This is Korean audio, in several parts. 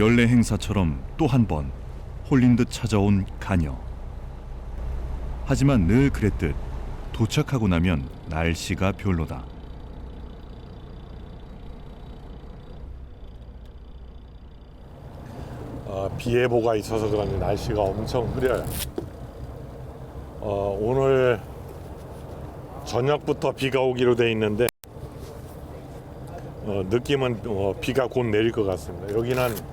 연례 행사처럼 또 한 번 홀린 듯 찾아온 가녀. 하지만 늘 그랬듯 도착하고 나면 날씨가 별로다. 비 예보가 있어서 그런지 날씨가 엄청 흐려요. 오늘 저녁부터 비가 오기로 돼 있는데 느낌은 비가 곧 내릴 것 같습니다. 여기는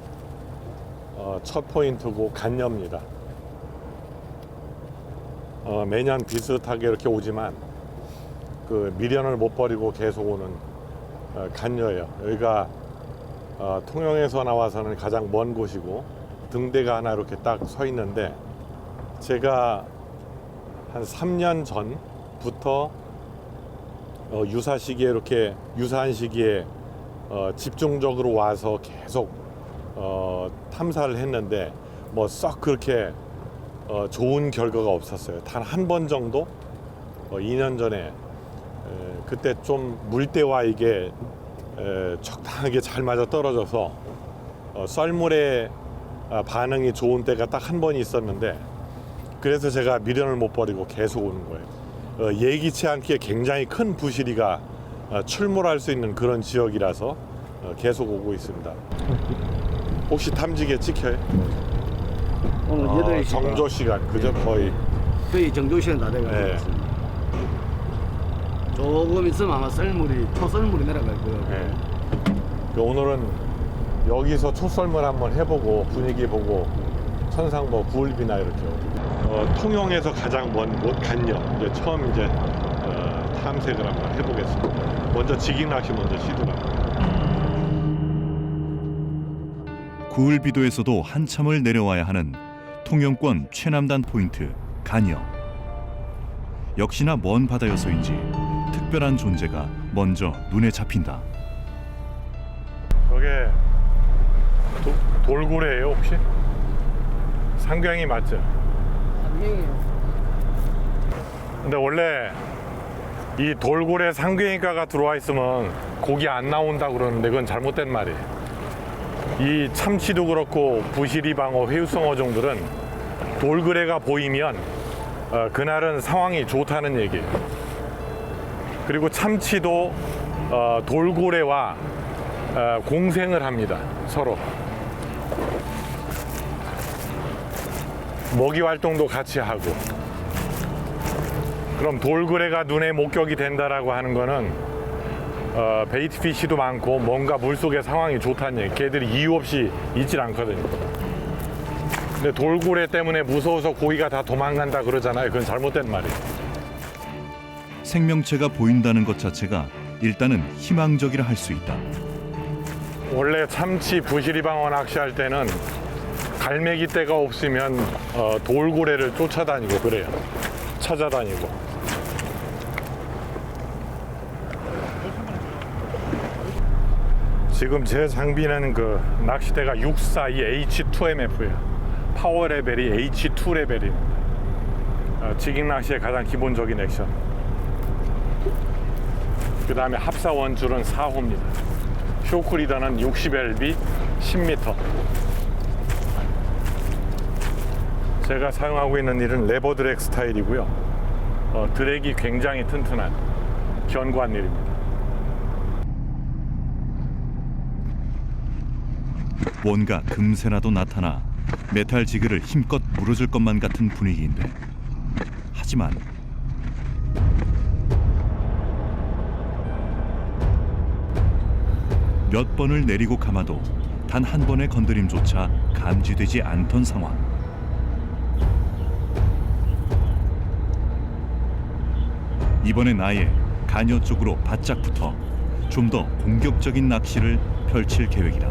첫 포인트고 간녀입니다. 매년 비슷하게 이렇게 오지만 그 미련을 못 버리고 계속 오는 간녀예요. 여기가 통영에서 나와서는 가장 먼 곳이고 등대가 하나 이렇게 딱 서 있는데, 제가 한 3년 전부터 유사한 시기에 집중적으로 와서 계속 탐사를 했는데 뭐 썩 그렇게 좋은 결과가 없었어요. 단 한 번 정도 2년 전에 그때 좀 물때와 이게 적당하게 잘 맞아 떨어져서 썰물의 반응이 좋은 때가 딱 한 번 있었는데, 그래서 제가 미련을 못 버리고 계속 오는 거예요. 예기치 않게 굉장히 큰 부시리가 출몰할 수 있는 그런 지역이라서 계속 오고 있습니다. 혹시 탐지기에 찍혀요? 오늘 8시 정조 시간 그죠? 거의 정조 시간 다 돼가고 네. 있습니다. 조금 있으면 아마 초썰물이 내려갈 거예요. 네. 오늘은 여기서 초썰물 한번 해보고 분위기 보고 천상보 구울비나 이렇게 통영에서 가장 먼 곳 간녀 이제 처음 탐색을 한번 해보겠습니다. 먼저 지깅 낚시 먼저 시도합니다. 구울비도에서도 한참을 내려와야 하는 통영권 최남단 포인트 가녀. 역시나 먼 바다여서인지 특별한 존재가 먼저 눈에 잡힌다. 저게 돌고래예요 혹시? 상경이 맞죠? 근데 원래 이 돌고래 상경이가가 들어와 있으면 고기 안 나온다 그러는데 그건 잘못된 말이에요. 이 참치도 그렇고 부시리방어, 회유성어종들은 돌고래가 보이면 그날은 상황이 좋다는 얘기예요. 그리고 참치도 돌고래와 공생을 합니다. 서로 먹이 활동도 같이 하고. 그럼 돌고래가 눈에 목격이 된다라고 하는 거는 베이트피쉬도 많고 뭔가 물속의 상황이 좋다는 얘기. 걔들이 이유 없이 있질 않거든요. 근데 돌고래 때문에 무서워서 고기가 다 도망간다 그러잖아요. 그건 잘못된 말이에요. 생명체가 보인다는 것 자체가 일단은 희망적이라 할 수 있다. 원래 참치 부시리방어 낚시할 때는 갈매기 떼가 없으면 돌고래를 쫓아다니고 그래요. 찾아다니고. 지금 제 장비는 그 낚싯대가 642 H2MF예요. 파워 레벨이 H2 레벨입니다. 지깅 낚시의 가장 기본적인 액션. 그 다음에 합사 원줄은 4호입니다. 쇼크 리더는 60LB 10m. 제가 사용하고 있는 릴은 레버 드랙 스타일이고요. 드랙이 굉장히 튼튼한 견고한 릴입니다. 뭔가 금세라도 나타나 메탈 지그를 힘껏 물어줄 것만 같은 분위기인데, 하지만 몇 번을 내리고 감아도 단 한 번의 건드림조차 감지되지 않던 상황. 이번엔 아예 가녀 쪽으로 바짝 붙어 좀 더 공격적인 낚시를 펼칠 계획이다.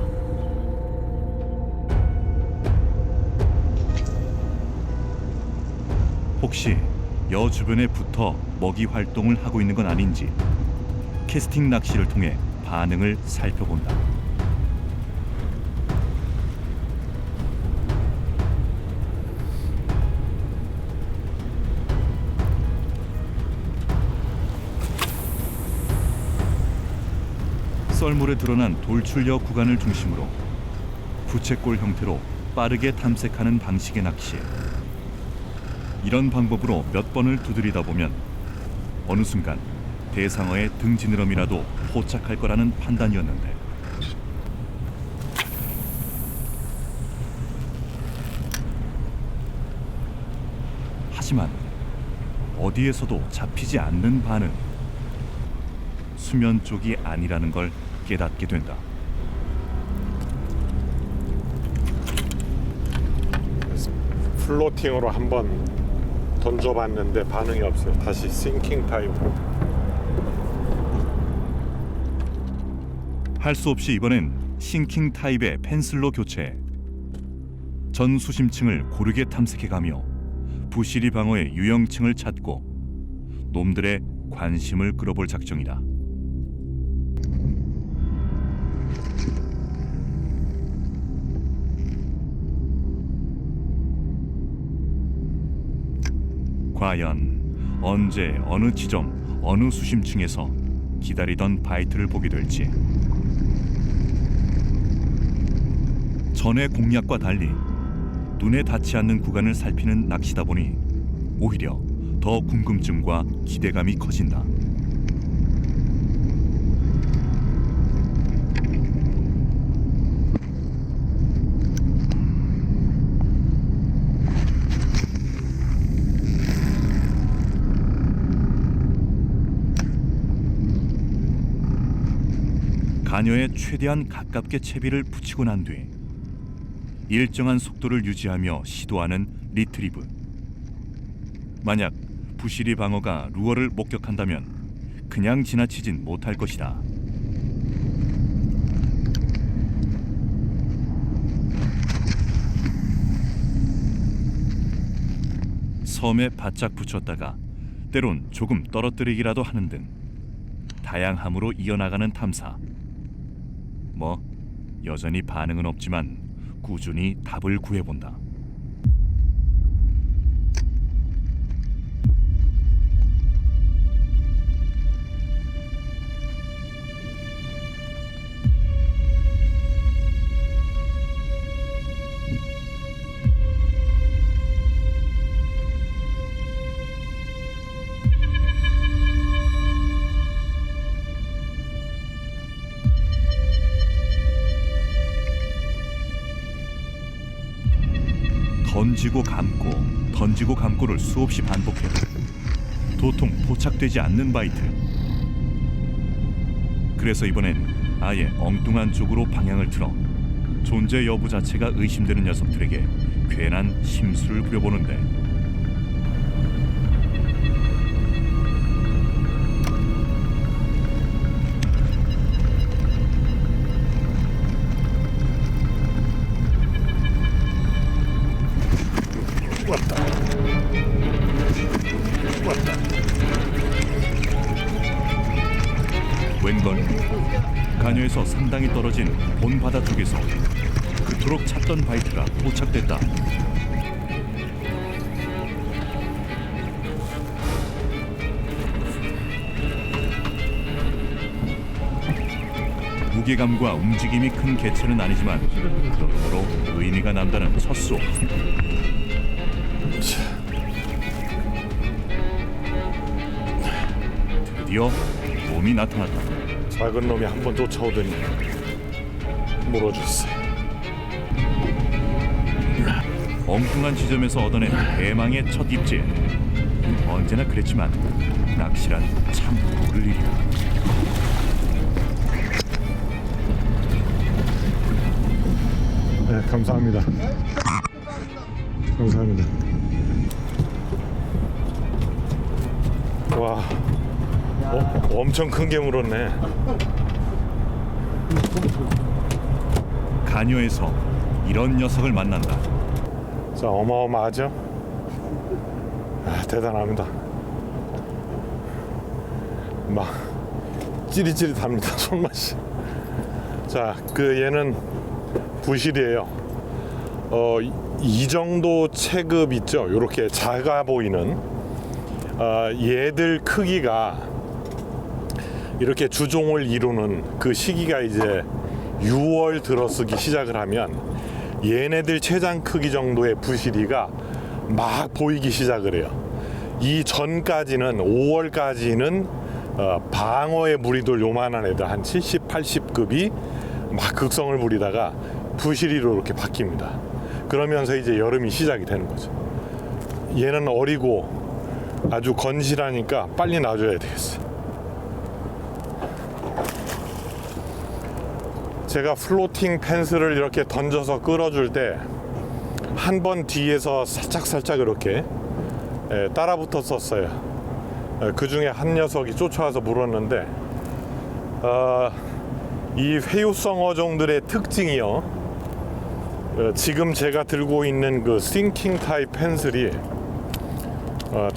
혹시 여 주변에 붙어 먹이 활동을 하고 있는 건 아닌지 캐스팅 낚시를 통해 반응을 살펴본다. 썰물에 드러난 돌출력 구간을 중심으로 부채꼴 형태로 빠르게 탐색하는 방식의 낚시. 이런 방법으로 몇 번을 두드리다 보면 어느 순간 대상어의 등 지느러미라도 포착할 거라는 판단이었는데 하지만 어디에서도 잡히지 않는 반응. 수면 쪽이 아니라는 걸 깨닫게 된다. 플로팅으로 한번 던져봤는데 반응이 없어요. 다시 싱킹 타입으로. 할 수 없이 이번엔 싱킹 타입의 펜슬로 교체. 전 수심층을 고르게 탐색해가며 부시리 방어의 유형층을 찾고 놈들의 관심을 끌어볼 작정이다. 과연 언제 어느 지점 어느 수심층에서 기다리던 바이트를 보게 될지. 전의 공략과 달리 눈에 닿지 않는 구간을 살피는 낚시다 보니 오히려 더 궁금증과 기대감이 커진다. 가녀에 최대한 가깝게 채비를 붙이고 난 뒤 일정한 속도를 유지하며 시도하는 리트리브. 만약 부시리 방어가 루어를 목격한다면 그냥 지나치진 못할 것이다. 섬에 바짝 붙였다가 때론 조금 떨어뜨리기라도 하는 등 다양함으로 이어나가는 탐사. 뭐 여전히 반응은 없지만 꾸준히 답을 구해본다. 던지고 감고를 수없이 반복해도 도통 포착되지 않는 바이트. 그래서 이번엔 아예 엉뚱한 쪽으로 방향을 틀어 존재 여부 자체가 의심되는 녀석들에게 괜한 심수를 부려보는데 웬걸 가녀에서 상당히 떨어진 본 바다 쪽에서 그토록 찾던 바이트가 포착됐다. 무게감과 움직임이 큰 개체는 아니지만 여러모로 의미가 남다른 첫 수. 드디어 몸이 나타났다. 작은 놈이 한 번 쫓아오더니 물어줬어요. 엉뚱한 지점에서 얻어낸 대망의 첫 입질. 언제나 그랬지만 낚시란 참 모를 일이다. 네, 감사합니다. 감사합니다. 와, 엄청 큰 게 물었네. 가녀에서 이런 녀석을 만난다. 자, 어마어마하죠? 대단합니다. 막 찌릿찌릿합니다. 손맛이. 자, 얘는 부실이에요. 이 정도 체급 있죠? 이렇게 작아 보이는 얘들 크기가 이렇게 주종을 이루는 그 시기가 이제 6월 들어서기 시작을 하면 얘네들 체장 크기 정도의 부시리가 막 보이기 시작을 해요. 이 전까지는 5월까지는 방어의 무리들 요만한 애들 한 70, 80급이 막 극성을 부리다가 부시리로 이렇게 바뀝니다. 그러면서 이제 여름이 시작이 되는 거죠. 얘는 어리고 아주 건실하니까 빨리 놔줘야 되겠어요. 제가 플로팅 펜스를 이렇게 던져서 끌어줄 때 한 번 뒤에서 살짝 이렇게 따라 붙었었어요. 그 중에 한 녀석이 쫓아와서 물었는데 이 회유성 어종들의 특징이요. 지금 제가 들고 있는 그 싱킹 타입 펜슬이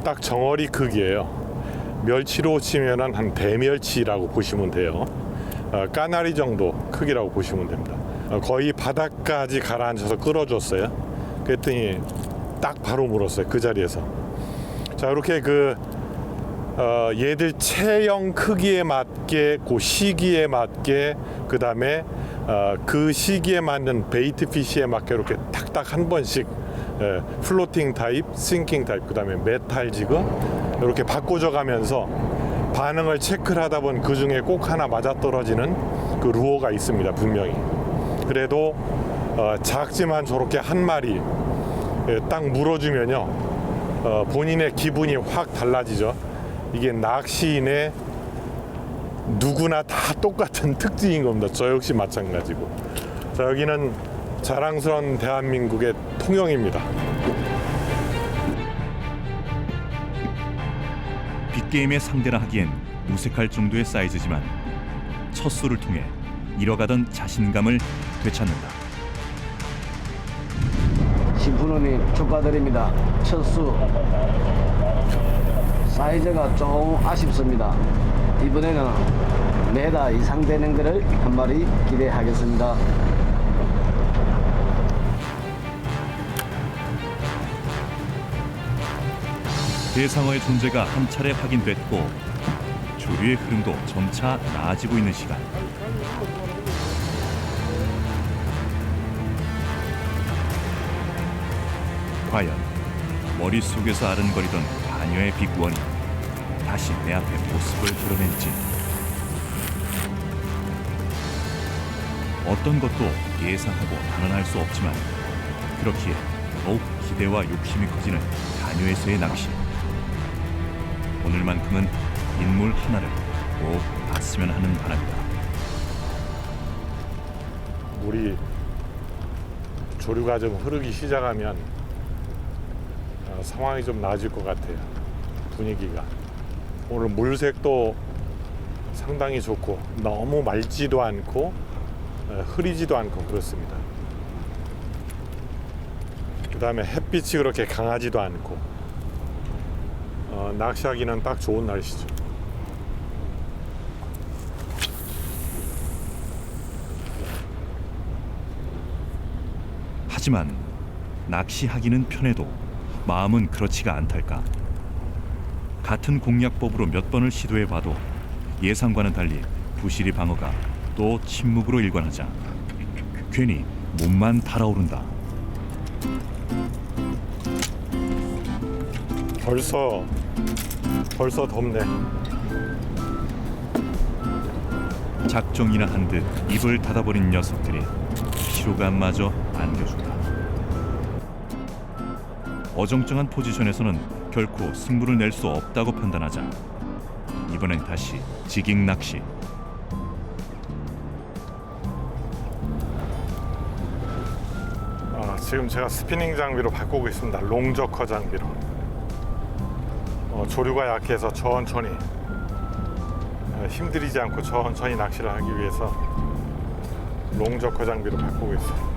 딱 정어리 크기예요. 멸치로 치면 한 대멸치라고 보시면 돼요. 까나리 정도 크기라고 보시면 됩니다. 거의 바닥까지 가라앉혀서 끌어줬어요. 그랬더니 딱 바로 물었어요. 그 자리에서. 자, 이렇게 얘들 체형 크기에 맞게, 그 시기에 맞게, 그 다음에 그 시기에 맞는 베이트 피시에 맞게 이렇게 탁탁 한 번씩 플로팅 타입, 싱킹 타입, 그 다음에 메탈 지그 이렇게 바꿔줘 가면서 반응을 체크를 하다 보면 그 중에 꼭 하나 맞아떨어지는 그 루어가 있습니다. 분명히. 그래도 작지만 저렇게 한 마리 딱 물어주면요, 본인의 기분이 확 달라지죠. 이게 낚시인의 누구나 다 똑같은 특징인 겁니다. 저 역시 마찬가지고. 자, 여기는 자랑스러운 대한민국의 통영입니다. 빅게임의 상대라 하기엔 무색할 정도의 사이즈지만 첫 수를 통해 잃어가던 자신감을 되찾는다. 신프로님 축하드립니다. 첫수 사이즈가 좀 아쉽습니다. 이번에는 메다 이상 되는 것을 한 마리 기대하겠습니다. 대상어의 존재가 한 차례 확인됐고 조류의 흐름도 점차 나아지고 있는 시간. 과연 머릿속에서 아른거리던 다녀의 빅원이 다시 내 앞에 모습을 드러낼지. 어떤 것도 예상하고 단언할 수 없지만 그렇기에 더욱 기대와 욕심이 커지는 다녀에서의 낚시. 오늘만큼은 인물 하나를 꼭 봤으면 하는 바람이다. 물이 조류가 좀 흐르기 시작하면 상황이 좀 나아질 것 같아요. 분위기가. 오늘 물색도 상당히 좋고 너무 맑지도 않고 흐리지도 않고 그렇습니다. 그 다음에 햇빛이 그렇게 강하지도 않고 낚시하기는 딱 좋은 날씨죠. 하지만 낚시하기는 편해도 마음은 그렇지가 않달까. 같은 공략법으로 몇 번을 시도해봐도 예상과는 달리 부시리 방어가 또 침묵으로 일관하자 괜히 몸만 달아오른다. 벌써 덥네. 작정이나 한 듯 입을 닫아버린 녀석들이 피로감마저 안겨준다. 어정쩡한 포지션에서는 결코 승부를 낼 수 없다고 판단하자 이번엔 다시 지깅 낚시. 지금 제가 스피닝 장비로 바꾸고 있습니다. 롱저커 장비로. 조류가 약해서 천천히 힘들이지 않고 천천히 낚시를 하기 위해서 롱저커 장비로 바꾸고 있어요.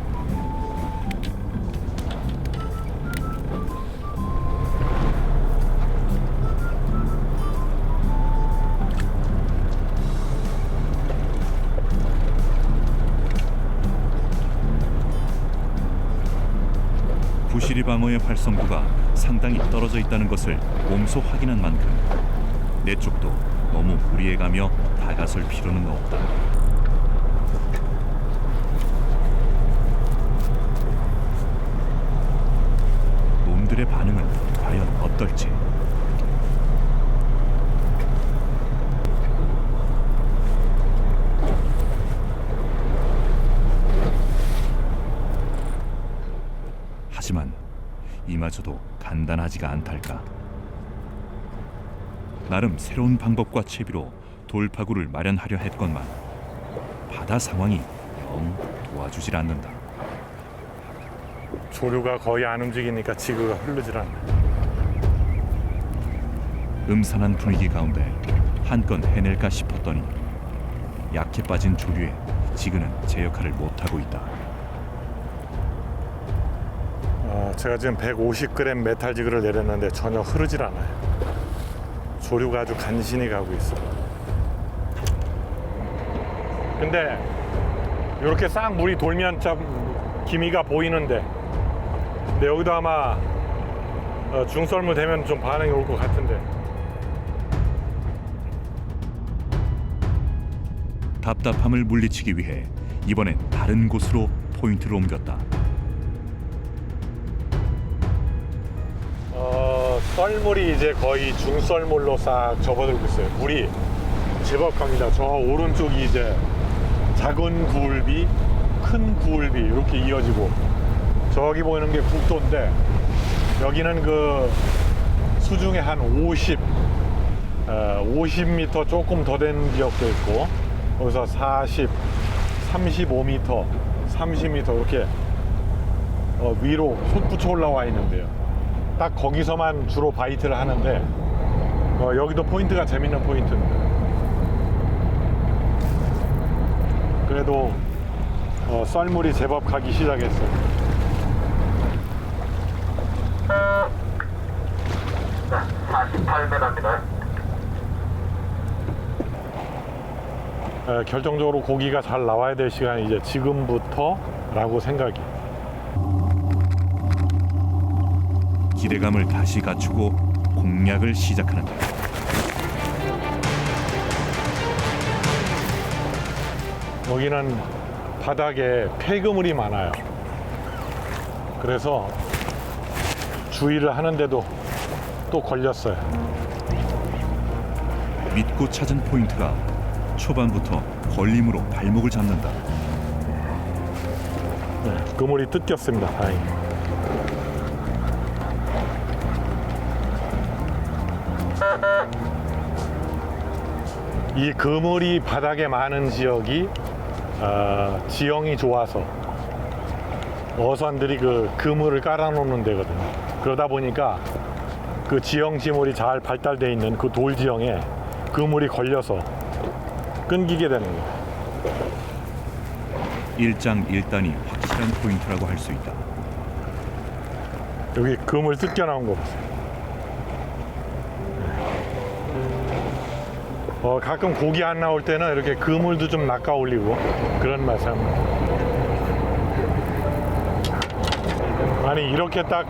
부시리 방어의 활성도가 상당히 떨어져 있다는 것을 몸소 확인한 만큼 내 쪽도 너무 무리해가며 다가설 필요는 없다. 이마저도 간단하지가 않달까. 나름 새로운 방법과 채비로 돌파구를 마련하려 했건만 바다 상황이 영 도와주질 않는다. 조류가 거의 안 움직이니까 지그가 흐르질 않네. 음산한 분위기 가운데 한 건 해낼까 싶었더니 약해 빠진 조류에 지그는 제 역할을 못하고 있다. 제가 지금 150g 메탈 지그를 내렸는데 전혀 흐르질 않아요. 조류가 아주 간신히 가고 있어. 근데 이렇게 싹 물이 돌면 참 기미가 보이는데, 근데 여기도 아마 중썰물 되면 좀 반응이 올 것 같은데. 답답함을 물리치기 위해 이번엔 다른 곳으로 포인트를 옮겼다. 썰물이 이제 거의 중썰물로 싹 접어들고 있어요. 물이 제법 갑니다. 저 오른쪽이 이제 작은 구울비, 큰 구울비 이렇게 이어지고, 저기 보이는 게 국도인데 여기는 그 수중에 한 50m 조금 더 된 지역도 있고, 거기서 40, 35m, 30m 이렇게 위로 솟구쳐 올라와 있는데요. 딱 거기서만 주로 바이트를 하는데 여기도 포인트가 재밌는 포인트입니다. 그래도 썰물이 제법 가기 시작했어요. 네, 48m입니다. 결정적으로 고기가 잘 나와야 될 시간이 이제 지금부터라고 생각이. 기대감을 다시 갖추고 공략을 시작하는다. 여기는 바닥에 폐그물이 많아요. 그래서 주의를 하는데도 또 걸렸어요. 믿고 찾은 포인트가 초반부터 걸림으로 발목을 잡는다. 네, 그물이 뜯겼습니다. 다행히. 이 그물이 바닥에 많은 지역이 지형이 좋아서 어선들이 그 그물을 깔아놓는 데거든요. 그러다 보니까 그 지형 지물이 잘 발달되어 있는 그 돌 지형에 그물이 걸려서 끊기게 되는 거예요. 일장일단이 확실한 포인트라고 할 수 있다. 여기 그물 뜯겨 나온 거 보세요. 가끔 고기 안 나올 때는 이렇게 그물도 좀 낚아 올리고 그런 맛이 합니다. 아니 이렇게 딱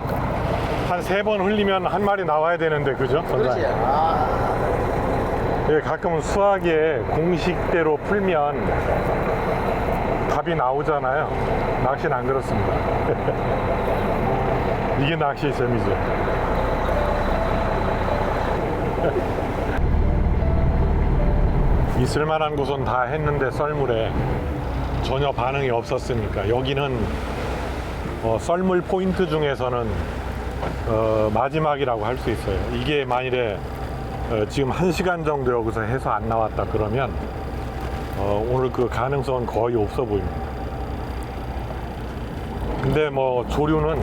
한 3번 흘리면 한 마리 나와야 되는데, 그죠? 그렇지. 예, 가끔은 수학에 공식대로 풀면 답이 나오잖아요. 낚시는 안 그렇습니다. 이게 낚시의 재미죠. 있을만한 곳은 다 했는데 썰물에 전혀 반응이 없었으니까 여기는 썰물 포인트 중에서는 마지막이라고 할 수 있어요. 이게 만일에 지금 1시간 정도 여기서 해서 안 나왔다 그러면 오늘 그 가능성은 거의 없어 보입니다. 근데 뭐 조류는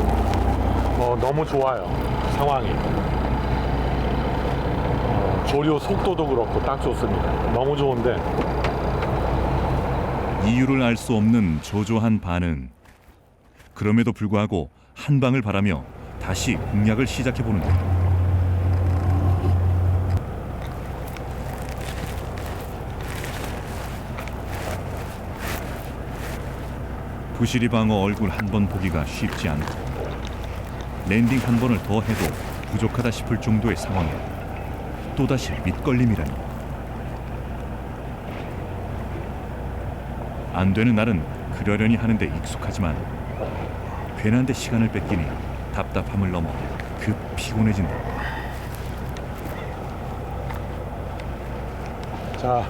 너무 좋아요. 상황이 조류 속도도 그렇고 딱 좋습니다. 너무 좋은데 이유를 알 수 없는 조조한 반응. 그럼에도 불구하고 한 방을 바라며 다시 공략을 시작해 보는다. 부시리 방어 얼굴 한 번 보기가 쉽지 않고 랜딩 한 번을 더 해도 부족하다 싶을 정도의 상황에 또다시 밑걸림이라니. 안 되는 날은 그러려니 하는데 익숙하지만 괜한 데 시간을 뺏기니 답답함을 넘어 급 피곤해진다. 자,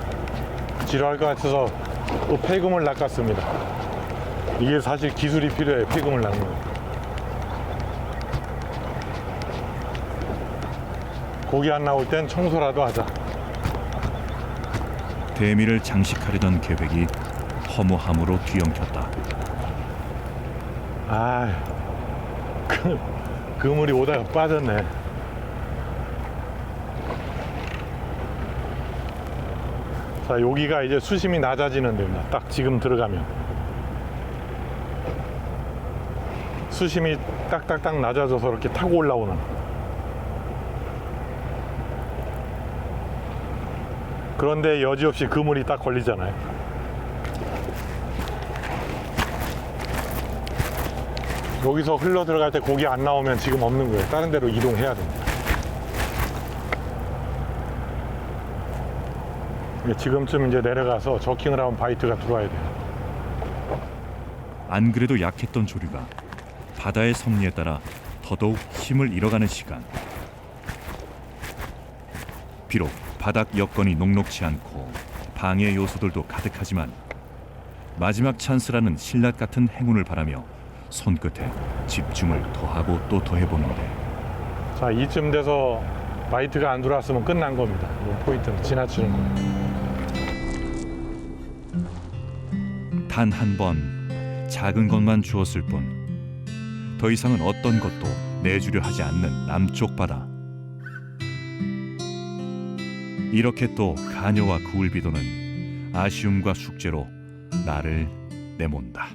지루할 것 같아서 또 폐금을 낚았습니다. 이게 사실 기술이 필요해. 폐금을 낚는 거. 고기 안 나올 땐 청소라도 하자. 대미를 장식하려던 계획이 허무함으로 뒤엉켰다. 아, 그물이 오다가 빠졌네. 자, 여기가 이제 수심이 낮아지는 데입니다. 딱 지금 들어가면 수심이 딱딱딱 낮아져서 이렇게 타고 올라오는. 그런데 여지없이 그물이 딱 걸리잖아요. 여기서 흘러 들어갈 때 고기 안 나오면 지금 없는 거예요. 다른 데로 이동해야 됩니다. 지금쯤 이제 내려가서 저킹을 하면 바이트가 들어와야 돼요. 안 그래도 약했던 조류가 바다의 섭리에 따라 더더욱 힘을 잃어가는 시간. 비록 바닥 여건이 녹록치 않고 방해 요소들도 가득하지만 마지막 찬스라는 신라 같은 행운을 바라며 손끝에 집중을 더하고 또 더해보는데 자, 이쯤 돼서 바이트가 안 들어왔으면 끝난 겁니다. 이 포인트는 지나치는 거예요. 단 한 번 작은 것만 주었을 뿐 더 이상은 어떤 것도 내주려 하지 않는 남쪽 바다. 이렇게 또 가녀와 구울비도는 아쉬움과 숙제로 나를 내몬다.